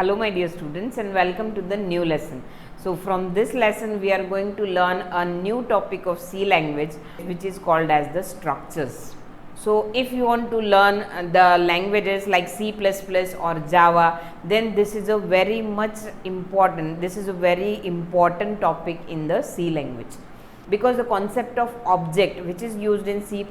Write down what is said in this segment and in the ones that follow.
Hello my dear students and welcome to the new lesson. So from this lesson we are going to learn a new topic of C language which is called as the structures. So if you want to learn the languages like C++ or Java, then this is a very important topic in the C language. Because the concept of object which is used in C++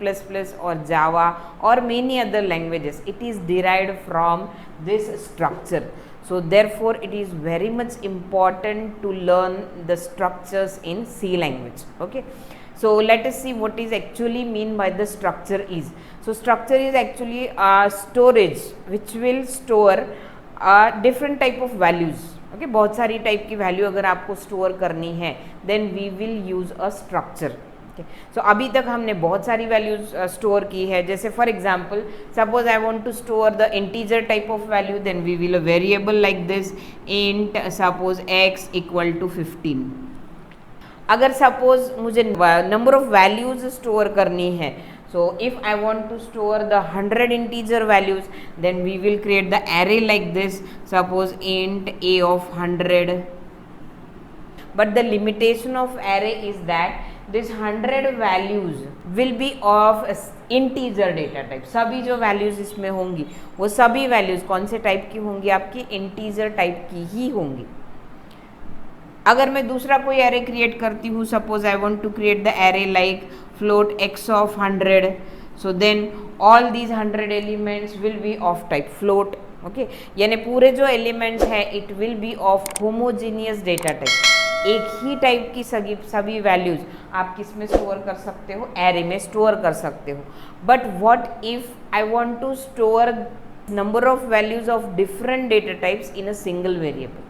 or Java or many other languages, it is derived from this structure. So therefore it is very much important to learn the structures in C language. Okay. So let us see what is actually mean by the structure is. So structure is actually a storage which will store different type of values. Okay बहुत सारी type की value अगर आपको store करनी है then we will use a structure. So अभी तक हमने बहुत सारी वैल्यूज स्टोर की है. जैसे for example suppose I want to store the integer type of value, then we will a variable like this int suppose x equal to 15. अगर suppose मुझे नंबर ऑफ वैल्यूज स्टोर करनी है, so if I want to store the 100 integer values, then we will create the array like this, suppose int a of 100. But the limitation of array is that this 100 values will be of integer data type. सभी जो values इसमें होंगी वो सभी values कौन से type की होंगी? आपकी integer type की ही होंगी. अगर मैं दूसरा कोई array create करती हूँ, suppose I want to create the array like float x of 100, so then all these 100 elements will be of type float. Okay, यानी पूरे जो elements हैं it will be of homogeneous data type. एक ही type की सभी values आप किस में स्टोर कर सकते हो? एरे में स्टोर कर सकते हो. But what if I want to store number of values of different data types in a single variable.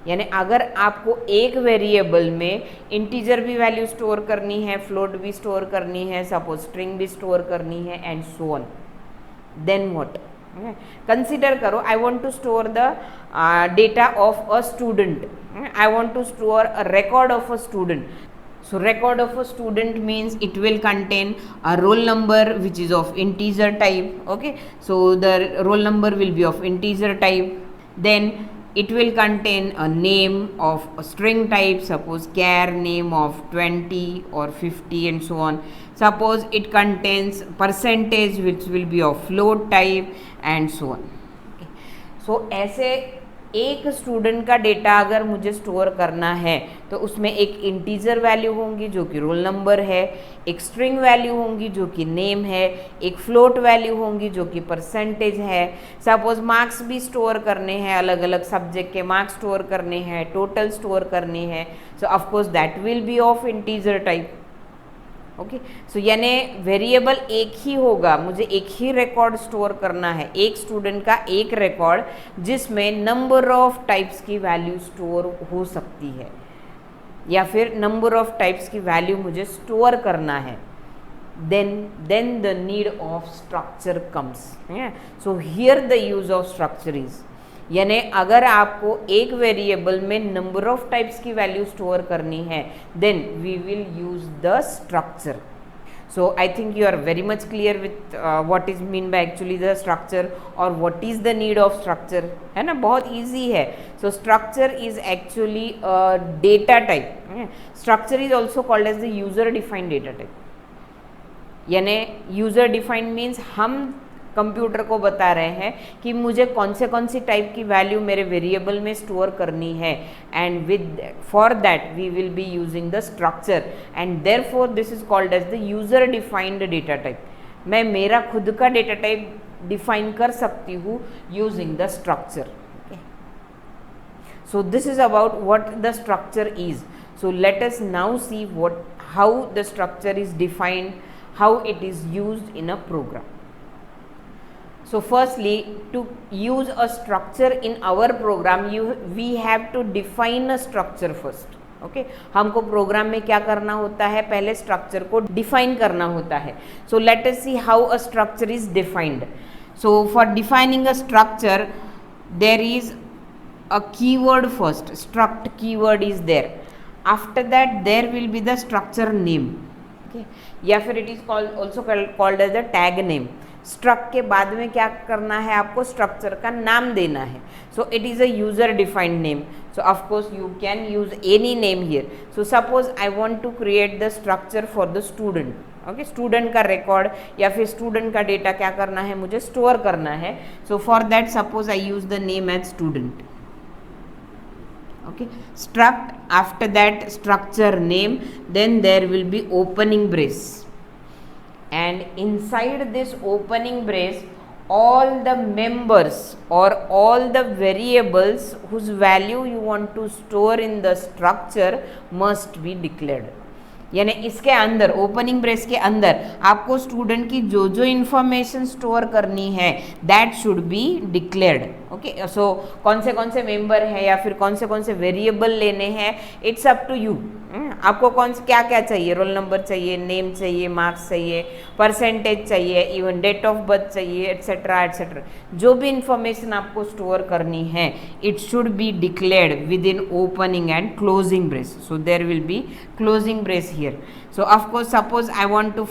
यानी अगर आपको एक वेरिएबल में इंटीजर भी वैल्यू स्टोर करनी है, फ्लोट भी स्टोर करनी है, सपोज स्ट्रिंग भी स्टोर करनी है and so on, then what? Consider करो I want to store the data of a student. I want to store a record of a student. So record of a student means it will contain a roll number which is of integer type. Okay, so the roll number will be of integer type. Then it will contain a name of a string type, suppose char name of 20 or 50 and so on. Suppose it contains percentage which will be of float type and so on. Okay. So ऐसे एक student का data अगर मुझे store करना है तो उसमें एक इंटीजर वैल्यू होंगी जो कि रोल नंबर है, एक स्ट्रिंग वैल्यू होंगी जो कि नेम है, एक फ्लोट वैल्यू होंगी जो कि परसेंटेज है. सपोज मार्क्स भी स्टोर करने हैं, अलग अलग सब्जेक्ट के मार्क्स स्टोर करने हैं, टोटल स्टोर करनी है, so of course that will be of integer type. Okay, so यानी वेरिएबल एक ही होगा, मुझे एक ही रिकॉर्ड स्टोर करना है, एक स्टूडेंट का एक रिकॉर्ड जिसमें नंबर ऑफ टाइप्स की वैल्यू स्टोर हो सकती है या फिर नंबर ऑफ टाइप्स की वैल्यू मुझे स्टोर करना है. Then the need of structure comes. So here the use of structure is, यानी अगर आपको एक वेरिएबल में नंबर ऑफ टाइप्स की वैल्यू स्टोर करनी है then we will use the structure. So I think you are very much clear with what is mean bye actually the structure और what is the need of structure, है ना. बहुत easy है. So structure is actually data type. Structure is also called as the user defined data type. यानी user defined means हम computer को बता रहे हैं कि मुझे कौन सी टाइप की वैल्यू मेरे वेरिएबल में स्टोर करनी है and with for that we will be using the structure and therefore this is called as the user defined data type. मैं मेरा खुद का डेटा टाइप डिफाइन कर सकती हूँ using the structure. So this is about what the structure is. So let us now see how the structure is defined, how it is used in a program. So firstly, to use a structure in our program, we have to define a structure first. Okay, हमको programme में क्या करना होता है? पहले structure को define करना होता है. So let us see how a structure is defined. So for defining a structure, there is a keyword first. Struct keyword is there. After that, there will be the structure name. Okay, या फिर it is also called as the tag name. Struct के बाद में क्या करना है, आपको structure का नाम देना है. So it is a user defined name. So of course you can use any name here. So suppose I want to create the structure for the student. Okay, student का record या फिर student का data क्या करना है, मुझे store करना है. So for that suppose I use the name as student. Okay, struct, after that structure name, then there will be opening brace, and inside this opening brace all the members or all the variables whose value you want to store in the structure must be declared. यानी इसके अंदर opening brace के अंदर आपको student की जो जो information store करनी है that should be declared. Okay, so कौन से मेंबर है या फिर कौन से वेरिएबल लेने हैं, इट्स अप टू यू. आपको कौन से क्या क्या चाहिए, रोल नंबर चाहिए, नेम चाहिए, मार्क्स चाहिए, परसेंटेज चाहिए, इवन डेट ऑफ बर्थ चाहिए, एट्सेट्रा एट्सेट्रा. जो भी इंफॉर्मेशन आपको स्टोर करनी है it should be declared within opening and closing brace. So there will be closing brace here. So of course suppose I want to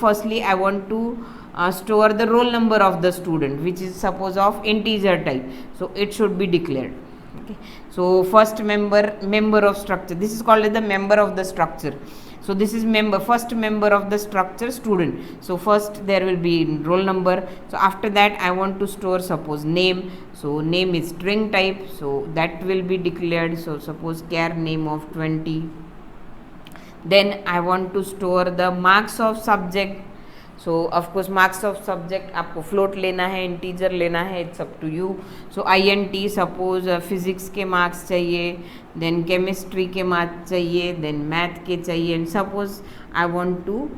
store the roll number of the student, which is suppose of integer type. So it should be declared. Okay, so first member of structure, this is called as the member of the structure. So this is first member of the structure student. So first there will be roll number. So after that I want to store suppose name. So name is string type, so that will be declared. So suppose char name of 20. Then I want to store the marks of subject. So of course marks of subject आपको float लेना है, integer लेना है, it's up to you. So int suppose physics के marks चाहिए, then chemistry के marks चाहिए, then math के चाहिए, and suppose I want to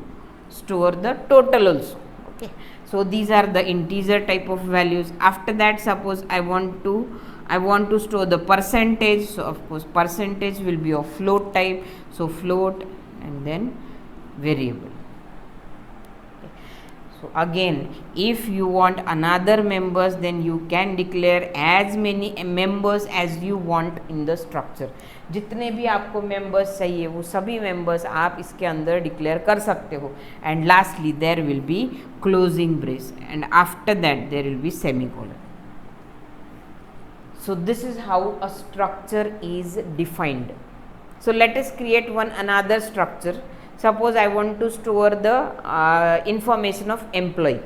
store the total also. Okay, so these are the integer type of values. After that suppose I want to store the percentage. So of course percentage will be of float type. So float and then variable. Okay. So again if you want another members then you can declare as many members as you want in the structure. जितने भी आपको members चाहिए वो सभी members आप इसके अंदर declare कर सकते हो. And lastly there will be closing brace, and after that there will be semicolon. So this is how a structure is defined. So let us create another structure. Suppose I want to store the information of employee.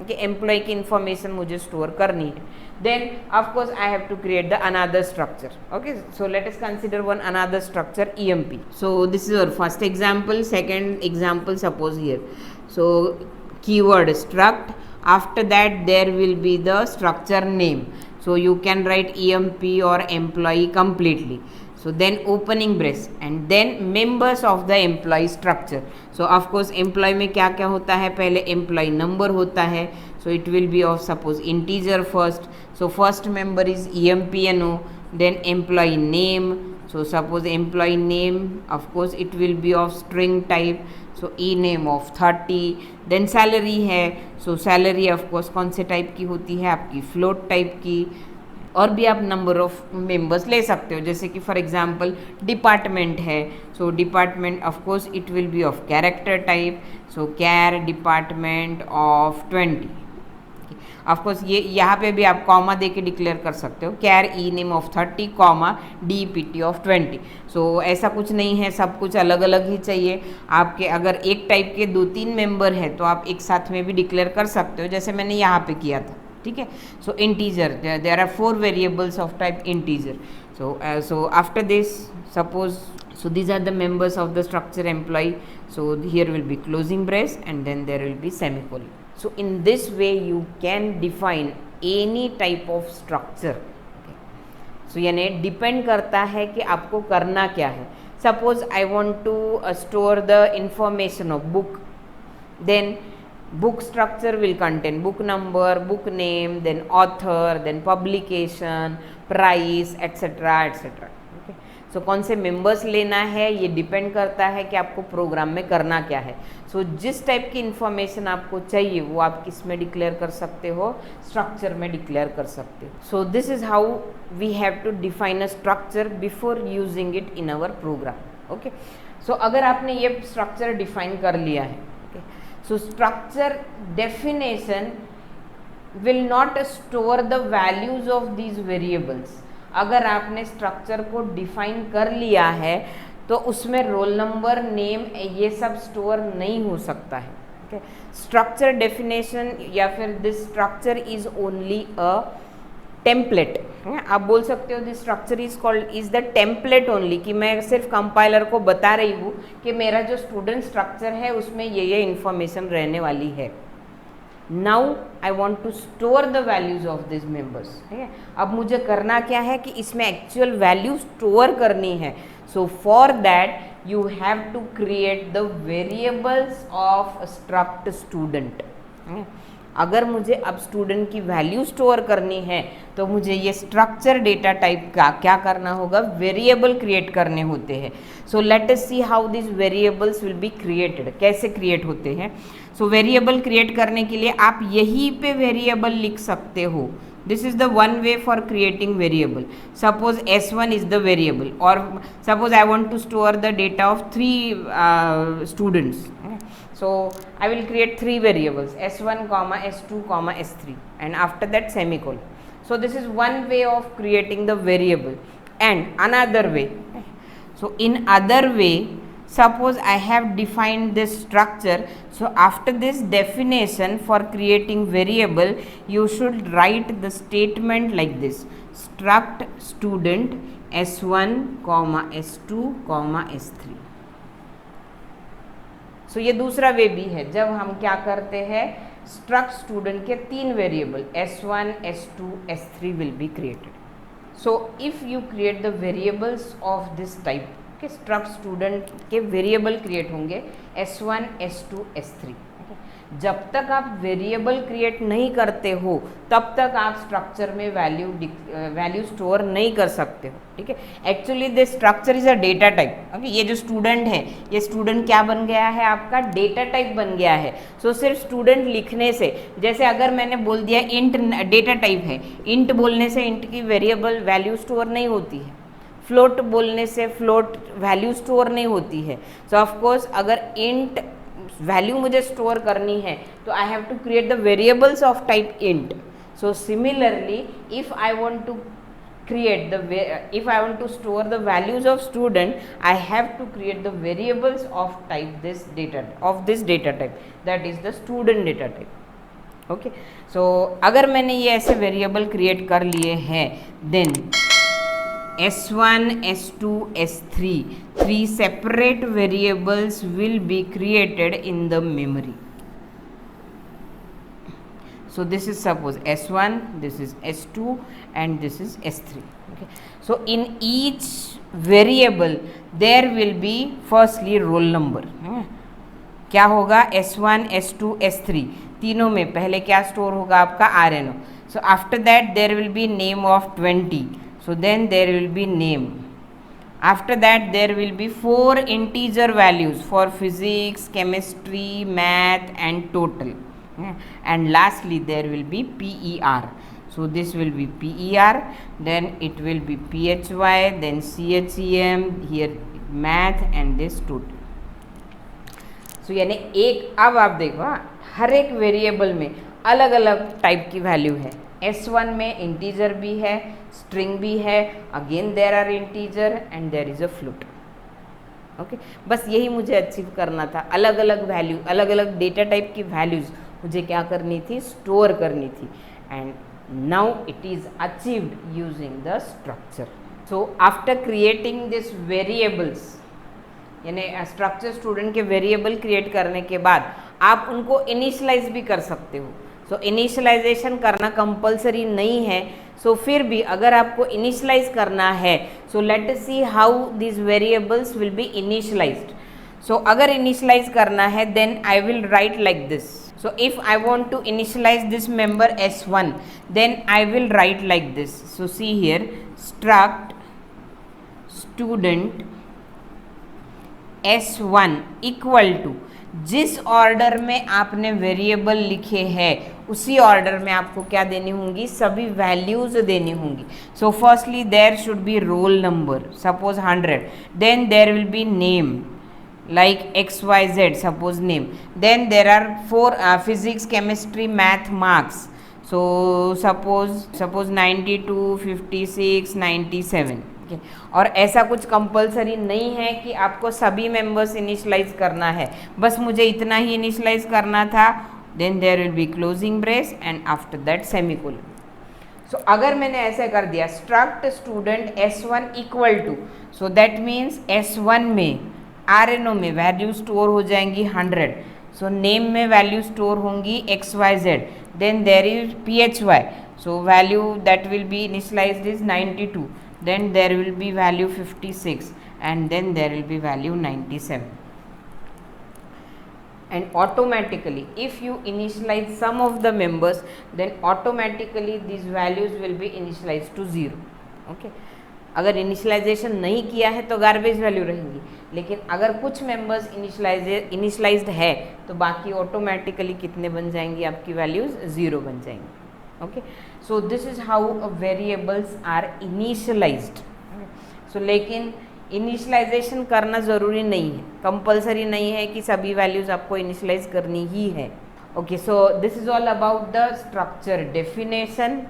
Okay, employee की information मुझे store करनी है. Then of course I have to create the another structure. Okay, so let us consider another structure EMP. So this is our first example. Second example suppose here. So keyword struct. After that there will be the structure name. So you can write EMP or employee completely. So then opening brace and then members of the employee structure. So of course employee में क्या क्या होता है, पहले employee number होता है. So it will be of suppose integer first. So first member is EMPNO, then employee name. So suppose employee name of course it will be of string type. So e name of 30. Then salary है. So salary of course कौन से type की होती है, आपकी float type की. और भी आप नंबर ऑफ मेंबर्स ले सकते हो, जैसे कि फॉर एग्जांपल डिपार्टमेंट है. So department of course it will be of character type. So char department of 20. Of course ये यहाँ पे भी आप कॉमा दे के डिक्लेयर कर सकते हो, char e name of 30 comma DPT of 20. So ऐसा कुछ नहीं है, सब कुछ अलग अलग ही चाहिए. आपके अगर एक टाइप के 2-3 मेंबर है तो आप एक साथ में भी डिक्लेयर कर सकते हो, जैसे मैंने यहाँ पे किया था. ठीक है. So integer there are 4 variables of type integer. So after this suppose so these are the members of the structure employee. So here will be closing brace and then there will be semicolon. So in this way you can define any type of structure. Okay. So यानी depend करता है कि आपको करना क्या है. Suppose I want to store the information of book, then book structure will contain book number, book name, then author, then publication, price, etc. etc. Okay. So कौन से members लेना है ये डिपेंड करता है कि आपको प्रोग्राम में करना क्या है. So जिस टाइप की इंफॉर्मेशन आपको चाहिए वो आप किस में डिक्लेयर कर सकते हो, स्ट्रक्चर में डिक्लेयर कर सकते हो. So this is how we have to define a structure before using it in our program. Okay. So अगर आपने ये स्ट्रक्चर डिफाइन कर लिया है, so structure definition will not store the values of these variables. अगर आपने structure को define कर लिया है तो उसमें रोल नंबर, नेम, ये सब स्टोर नहीं हो सकता है. स्ट्रक्चर डेफिनेशन या फिर this structure is only a template. आप बोल सकते हो this structure is called is the template only, कि मैं सिर्फ कंपाइलर को बता रही हूँ कि मेरा जो स्टूडेंट स्ट्रक्चर है उसमें ये इन्फॉर्मेशन रहने वाली है. Now I want to store the values of this members. ठीक है, अब मुझे करना क्या है कि इसमें एक्चुअल वैल्यू स्टोर करनी है. So for that you have to create the variables of struct student. अगर मुझे अब स्टूडेंट की वैल्यू स्टोर करनी है तो मुझे ये स्ट्रक्चर डेटा टाइप का क्या करना होगा, वेरिएबल क्रिएट करने होते हैं. सो let us see how this variables will be created, कैसे क्रिएट होते हैं. सो वेरिएबल क्रिएट करने के लिए आप यहीं पे वेरिएबल लिख सकते हो. This is the one way for creating variable. Suppose S1 is the variable, or suppose I want to store the data of 3 students. So I will create 3 variables, S1, S2, S3, and after that semicolon. So this is one way of creating the variable. And another way, so in other way, suppose I have defined this structure. So after this definition for creating variable, you should write the statement like this: struct student S1, S2, S3. So ये दूसरा वे भी है जब हम क्या करते हैं, struct student के 3 variable S1, S2, S3 will be created. So if you create the variables of this type, कि स्ट्रक्ट स्टूडेंट के वेरिएबल क्रिएट होंगे S1, S2, S3. जब तक आप वेरिएबल क्रिएट नहीं करते हो तब तक आप स्ट्रक्चर में वैल्यू स्टोर नहीं कर सकते हो. ठीक है, actually this structure is a data type. Okay, ये जो स्टूडेंट है, ये स्टूडेंट क्या बन गया है, आपका डेटा टाइप बन गया है. सो सिर्फ स्टूडेंट लिखने से, जैसे अगर मैंने बोल दिया इंट डेटा टाइप है, इंट बोलने से इंट की वेरिएबल वैल्यू स्टोर नहीं होती है. फ्लोट बोलने से फ्लोट वैल्यू स्टोर नहीं होती है. सो ऑफकोर्स अगर इंट वैल्यू मुझे स्टोर करनी है तो I have to create the variables of type int. So similarly if I want to create if I want to store the values of student, I have to create the variables of this data type, that is the student data type. Okay, so अगर मैंने ये ऐसे variable create कर लिए हैं, then S1, S2, S3, 3 separate variables will be created in the memory. So this is suppose S1, this is S2, and this is S3. Okay, so in each variable there will be firstly roll number. क्या होगा, S1, S2, S3 तीनों में पहले क्या store होगा, आपका RNO. So after that there will be name of 20. So then there will be name. After that there will be 4 integer values for physics, chemistry, math and total. And lastly there will be PER. So this will be PER, then it will be PHY, then CHEM, here math and this total. So यानी एक, अब आप देखो हर एक variable में अलग अलग type की वैल्यू है. S1 में इंटीजर भी है, स्ट्रिंग भी है, again there are integer and there is a float. Okay, बस यही मुझे अचीव करना था. अलग अलग वैल्यू, अलग अलग डेटा टाइप की वैल्यूज मुझे क्या करनी थी, स्टोर करनी थी. And now it is achieved using the structure. So after creating this variables, यानी स्ट्रक्चर स्टूडेंट के वेरिएबल क्रिएट करने के बाद आप उनको इनिशियलाइज भी कर सकते हो. सो इनिशियलाइजेशन करना कंपलसरी नहीं है. सो फिर भी अगर आपको इनिशियलाइज करना है, so let us see how this variables will be initialized. So अगर इनिशियलाइज करना है then I will write like this. So if I want to initialize this member S1, then I will write like this. So see here, struct student S1 equal to, जिस order में आपने variable लिखे हैं उसी order में आपको क्या देनी होंगी, सभी वैल्यूज देनी होंगी. So firstly there should be roll number, suppose 100, then there will be name like XYZ, suppose name. Then there are 4 physics, chemistry, math marks. So suppose 92, 56, 97। और ऐसा कुछ कंपलसरी नहीं है कि आपको सभी मेंबर्स इनिशियलाइज करना है, बस मुझे इतना ही इनिशियलाइज करना था। Then there will be closing brace and after that semicolon. So अगर मैंने ऐसे कर दिया struct student S1 equal to, so that means S1 में RNO में वैल्यू स्टोर हो जाएंगी 100, सो नेम में वैल्यू स्टोर होंगी XYZ, then there is PHY, so value that will be initialized is 92, then there will be value 56 and then there will be value 97, and automatically if you initialize some of the members then automatically these values will be initialized to 0. okay, अगर initialisation नहीं किया है तो garbage value रहेंगी, लेकिन अगर कुछ members initialised है तो बाकी ऑटोमेटिकली कितने बन जाएंगी, आपकी वैल्यूज 0 बन जाएंगी। okay, so this is how variables are initialized. so लेकिन इनिशियलाइजेशन करना ज़रूरी नहीं है, कंपलसरी नहीं है कि सभी वैल्यूज़ आपको इनिशियलाइज करनी ही है। Okay, so this is all about the structure definition,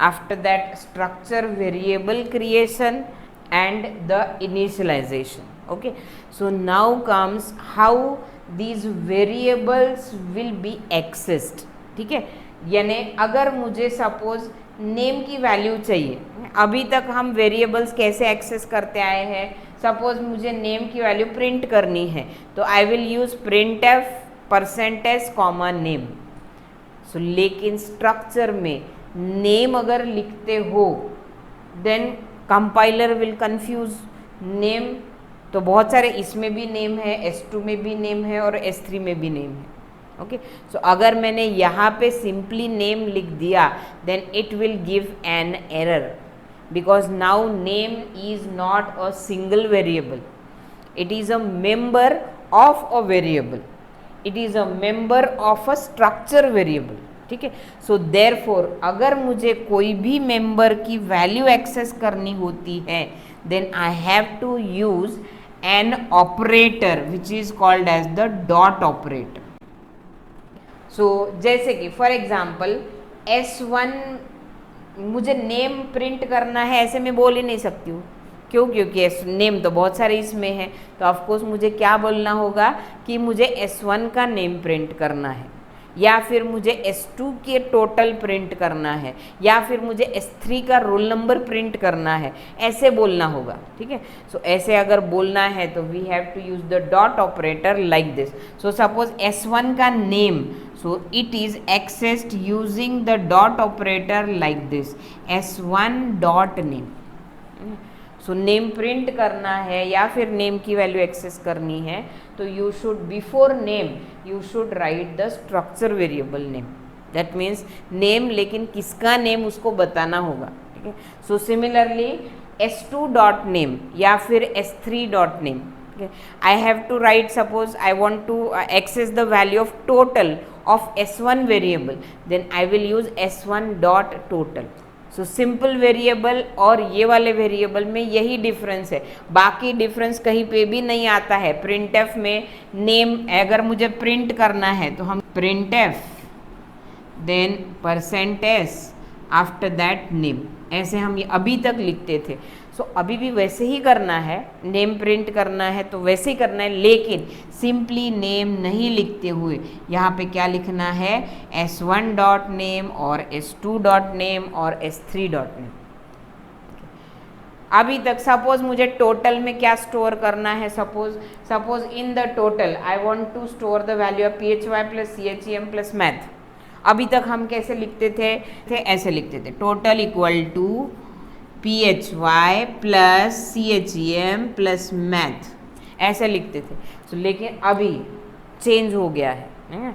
after that structure variable creation and the initialization. Okay, so now comes how these variables will be accessed। ठीक है, यानी अगर मुझे सपोज नेम की वैल्यू चाहिए, अभी तक हम वेरिएबल्स कैसे एक्सेस करते आए हैं, सपोज मुझे नेम की वैल्यू प्रिंट करनी है तो I will use printf percentage comma name. So लेकिन स्ट्रक्चर में नेम अगर लिखते हो then compiler will confuse. Name तो बहुत सारे, इसमें भी नेम है, S2 में भी नेम है और S3 में भी नेम है। ओके, सो अगर मैंने यहाँ पे सिंपली नेम लिख दिया then it will give an error, because now name is not a single variable, it is a member of a variable, it is a member of a structure variable. ठीक है, so therefore अगर मुझे कोई भी member की value access करनी होती है then I have to use an operator which is called as the dot operator. So जैसे कि फॉर एग्जाम्पल S1 मुझे नेम प्रिंट करना है, ऐसे मैं बोल ही नहीं सकती हूँ, क्यों? क्योंकि नेम तो बहुत सारे इसमें है, तो ऑफकोर्स मुझे क्या बोलना होगा कि मुझे S1 का नेम प्रिंट करना है, या फिर मुझे S2 के टोटल प्रिंट करना है, या फिर मुझे S3 का रोल नंबर प्रिंट करना है, ऐसे बोलना होगा। ठीक है, सो ऐसे अगर बोलना है तो we have to use the dot operator like this. So suppose S1 का name, so it is accessed using the dot operator like this, S1 dot name. So name print करना है या फिर नेम की वैल्यू एक्सेस करनी है तो you should before name you should write the structure variable name, that means name, लेकिन किसका नेम उसको बताना होगा। ठीक है, so similarly S2 dot name या फिर S3 dot name, I have to write, suppose I want to access the value of total of S1 variable, then I will use S1 dot total. So simple variable और ये वाले variable में यही difference है, बाकी difference कहीं पे भी नहीं आता है। printf में नेम अगर मुझे प्रिंट करना है तो हम printf then percentage after that name, ऐसे हम ये अभी तक लिखते थे। सो अभी भी वैसे ही करना है, नेम प्रिंट करना है तो वैसे ही करना है, लेकिन सिंपली नेम नहीं लिखते हुए यहाँ पे क्या लिखना है, S1 डॉट नेम और S2 डॉट नेम और S3 डॉट नेम। अभी तक सपोज मुझे टोटल में क्या स्टोर करना है, suppose in the total I want to store the value of PHY plus CHEM plus math. अभी तक हम कैसे लिखते थे ऐसे लिखते थे, total equal to PHY plus CHEM plus math, ऐसे लिखते थे। सो लेकिन अभी चेंज हो गया है,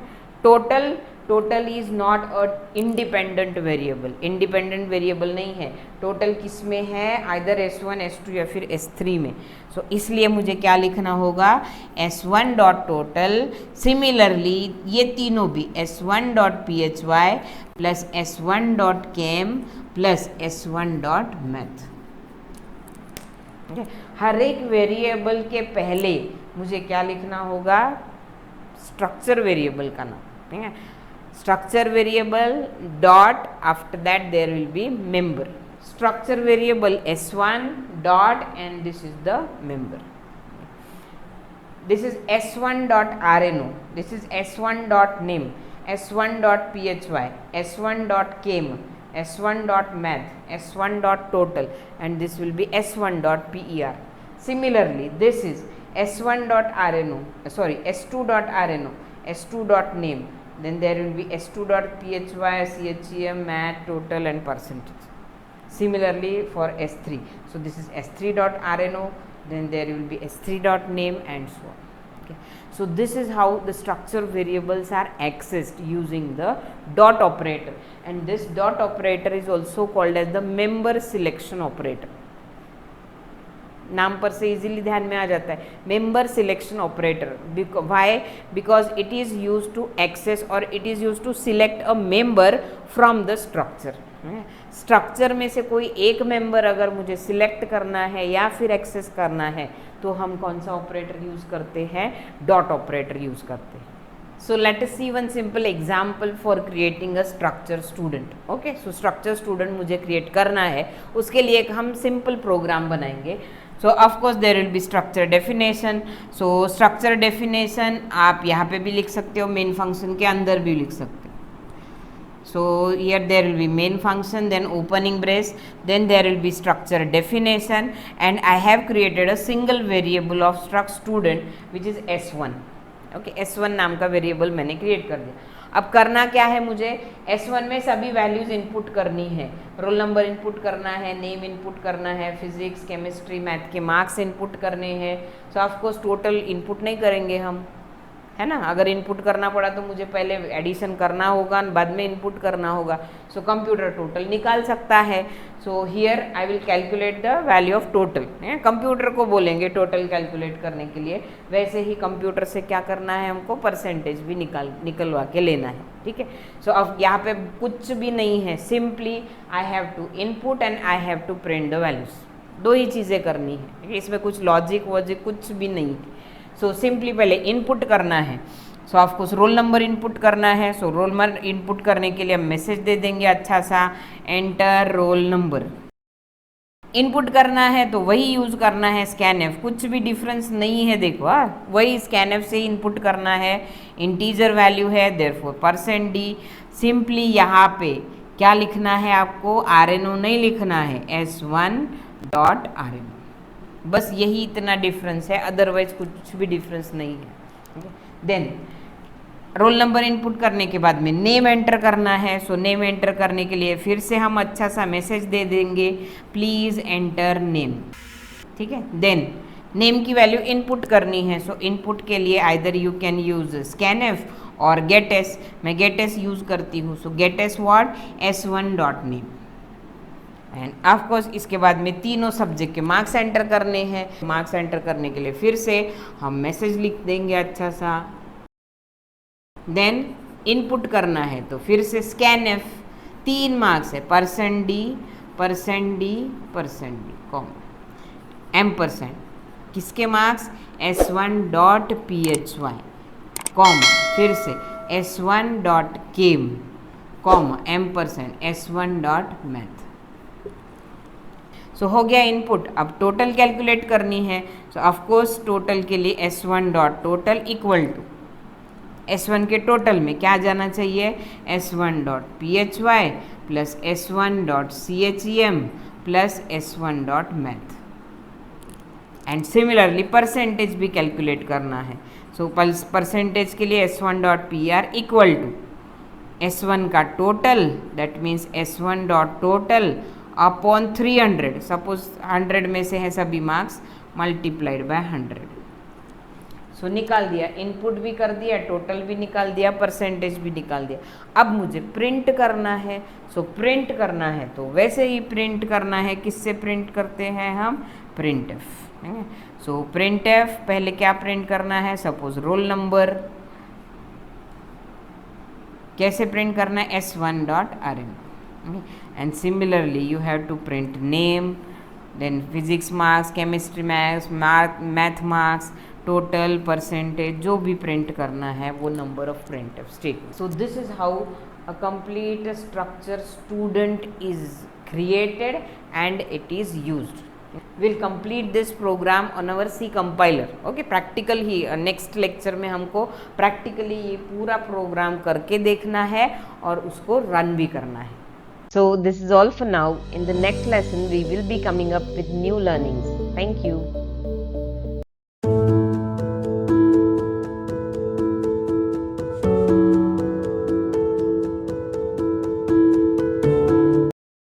total is not a independent variable, independent variable नहीं है। टोटल किस में है, आइदर S1, S2 या फिर S3 में। सो इसलिए मुझे क्या लिखना होगा, S1 डॉट टोटल, सिमिलरली ये तीनों भी S1 dot PHY plus S1 dot chem plus S1 dot math. हर एक वेरिएबल के पहले मुझे क्या लिखना होगा, स्ट्रक्चर वेरिएबल का नाम। ठीक है, structure variable dot, after that there will be member. Structure variable s1 dot, and this is the member. This is s1 dot rno, this is s1 dot name, s1 dot phy, s1 dot came, s1 dot math, s1 dot total, and this will be s1 dot per. Similarly, this is s1 dot rno, sorry, s2 dot rno, s2 dot name, then there will be s2 dot phy, chem, math, total, and percentage. Similarly for s3, so this is s3 dot rno, then there will be s3 dot name, and so on. Okay. So this is how the structure variables are accessed using the dot operator, and this dot operator is also called as the member selection operator. नाम पर से easily ध्यान में आ जाता है, member selection operator. Why? Because it is use to access और it is use to select a member from the structure. Structure में से कोई एक मेंबर अगर मुझे सिलेक्ट करना है या फिर एक्सेस करना है तो हम कौन सा ऑपरेटर यूज करते हैं? डॉट ऑपरेटर यूज करते हैं. So let us see one simple example for creating a structure student. Okay, so structure student मुझे create करना है, उसके लिए एक हम simple program बनाएंगे. So of course there will be structure definition. So structure definition आप यहाँ पे भी लिख सकते हो, main function के अंदर भी लिख सकते हो. So here there will be main function, then opening brace, then there will be structure definition, and I have created a single variable of struct student which is s1. Okay, s1 नाम का variable मैंने create कर दिया. अब करना क्या है, मुझे s1 में सभी वैल्यूज इनपुट करनी है. रोल नंबर इनपुट करना है, नेम इनपुट करना है, फिजिक्स, केमिस्ट्री, मैथ के मार्क्स इनपुट करने हैं. सो ऑफ कोर्स टोटल इनपुट नहीं करेंगे हम, है ना. अगर इनपुट करना पड़ा तो मुझे पहले एडिशन करना होगा, बाद में इनपुट करना होगा. सो कंप्यूटर टोटल निकाल सकता है. So here I will calculate the value of total. Computer को बोलेंगे टोटल कैलकुलेट करने के लिए. वैसे ही कंप्यूटर से क्या करना है, हमको परसेंटेज भी निकलवा के लेना है. ठीक है. सो अब यहाँ पे कुछ भी नहीं है, simply I have to input and I have to print the values. दो ही चीज़ें करनी है, इसमें कुछ लॉजिक वॉजिक कुछ भी नहीं है. सो सिंपली पहले इनपुट करना है. So of course roll number input करना है. सो रोल नंबर इनपुट करने के लिए हम मैसेज दे देंगे अच्छा सा, एंटर रोल नंबर. इनपुट करना है तो वही यूज़ करना है स्कैनएफ, कुछ भी डिफरेंस नहीं है. देखो वही स्कैनएफ से इनपुट करना है. इंटीजर वैल्यू है, देयरफॉर %d. सिंपली यहाँ पे क्या लिखना है आपको, RNO नहीं लिखना है, s1 डॉट RNO. बस यही इतना डिफरेंस है, अदरवाइज कुछ भी डिफरेंस नहीं है. देन रोल नंबर इनपुट करने के बाद में नेम एंटर करना है. सो नेम एंटर करने के लिए फिर से हम अच्छा सा मैसेज दे देंगे, प्लीज़ एंटर नेम. ठीक है. देन नेम की वैल्यू इनपुट करनी है. सो इनपुट के लिए either you can use scanf और गेटएस. मैं गेटएस यूज करती हूँ. So gets what, s1 dot name. And of course इसके बाद में तीनों सब्जेक्ट के मार्क्स एंटर करने हैं. मार्क्स एंटर करने के लिए फिर से हम मैसेज लिख देंगे अच्छा सा. देन इनपुट करना है तो फिर से स्कैनएफ. 3 मार्क्स है, %d, कॉमा %. किसके marks, s1 dot phy, comma फिर से s1 डॉट केम, कॉमा %, s1 डॉट मैथ. सो हो गया इनपुट. अब टोटल कैलकुलेट करनी है. सो ऑफकोर्स टोटल के लिए s1 dot total equal to s1 के टोटल में क्या जाना चाहिए, s1 dot phy plus s1 dot chem plus s1 dot math. And similarly percentage भी कैलकुलेट करना है. सो परसेंटेज के लिए s1 dot pr equal to s1 का total, that means s1 dot total upon 300. Suppose 100 में से है सभी मार्क्स, मल्टीप्लाइड बाय 100. सो निकाल दिया, इनपुट भी कर दिया, टोटल भी निकाल दिया, परसेंटेज भी निकाल दिया. अब मुझे प्रिंट करना है. सो प्रिंट करना है तो वैसे ही प्रिंट करना है. किससे प्रिंट करते हैं हम, printf. सो printf पहले क्या प्रिंट करना है, सपोज रोल नंबर. कैसे प्रिंट करना है, s1 dot rn. And similarly you have to print name, then physics marks, chemistry marks, math marks, total, percentage, जो भी प्रिंट करना है वो number of print statement. So this is how a complete structure student is created and it is used. We'll complete this program on our C compiler. Okay, practical he next lecture में हमको practically ये पूरा program करके देखना है और उसको run भी करना है. So this is all for now. In the next lesson we will be coming up with new learnings. Thank you.